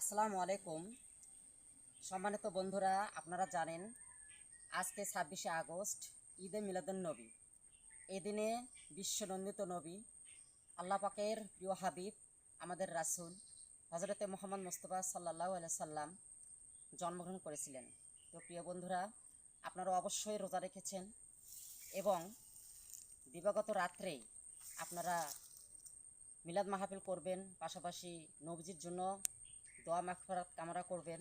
আসসালামু আলাইকুম। সম্মানিত বন্ধুরা, আপনারা জানেন আজকে 26শে আগস্ট ঈদে মিলাদুন্নবী। এই দিনে বিশ্বনন্দিত নবী আল্লাহ পাকের প্রিয় হাবিব আমাদের রাসূল হজরতে মুহাম্মদ মুস্তাফা সাল্লাল্লাহু আলাইহি সাল্লাম জন্মগ্রহণ করেছিলেন। তো প্রিয় বন্ধুরা, আপনারা অবশ্যই রোজা রেখেছেন এবং দিবাগত রাত্রেই আপনারা মিলাদ মাহফিল করবেন, পাশাপাশি নবীজির জন্য দোয়া মাগফিরাত কামনা করবেন,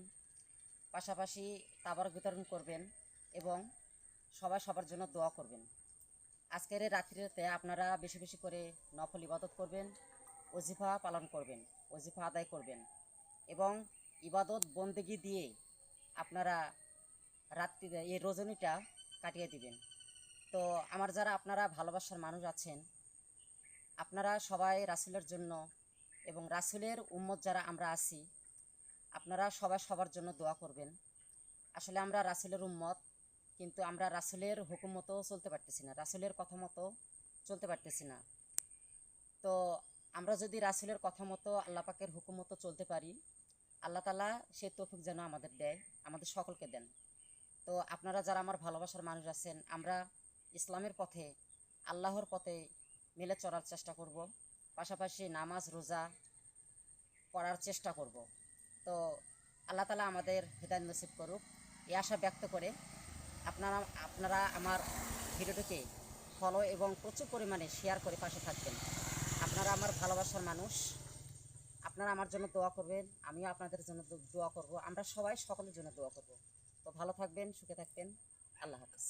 পাশাপাশি তাবারক বিতরণ করবেন এবং সবাই সবার জন্য দোয়া করবেন। আজকের এই রাত্রিতে আপনারা বেশি বেশি করে নফল ইবাদত করবেন, ওজিফা পালন করবেন, ওজিফা আদায় করবেন এবং ইবাদত বন্দেগী দিয়ে আপনারা রাত্রিতে এই রজনীটা কাটিয়ে দিবেন। তো আমার যারা আপনারা ভালোবাসার মানুষ আছেন, আপনারা সবাই রাসূলের জন্য এবং রাসূলের উম্মত যারা আমরা আছি, আপনারা সবাই সবার জন্য দোয়া করবেন। আসলে আমরা রাসূলের উম্মত, কিন্তু আমরা রাসূলের হুকুম মতো চলতে পারতেছি না, রাসূলের কথা মতো চলতে পারতেছি না। তো আমরা যদি রাসূলের কথা মতো আল্লাহ পাকের হুকুম মতো চলতে পারি, আল্লাহ তাআলা সে তৌফিক যেন আমাদের দেয়, আমাদের সকলকে দেন। তো আপনারা যারা আমার ভালোবাসার মানুষ আছেন, আমরা ইসলামের পথে, আল্লাহর পথে মিলে চলার চেষ্টা করব, পাশাপাশি নামাজ রোজা করার চেষ্টা করব। তো আল্লাহ তাআলা আমাদের হেদায়েত নসিব করুক, এই আশা ব্যক্ত করে আপনারা আপনারা আমার ভিডিওটিকে ফলো এবং প্রচুর পরিমাণে শেয়ার করে পাশে থাকবেন। আপনারা আমার ভালোবাসার মানুষ, আপনারা আমার জন্য দোয়া করবেন, আমিও আপনাদের জন্য দোয়া করব, আমরা সবাই সকলের জন্য দোয়া করব। তো ভালো থাকবেন, সুখে থাকবেন। আল্লাহ হাফেজ।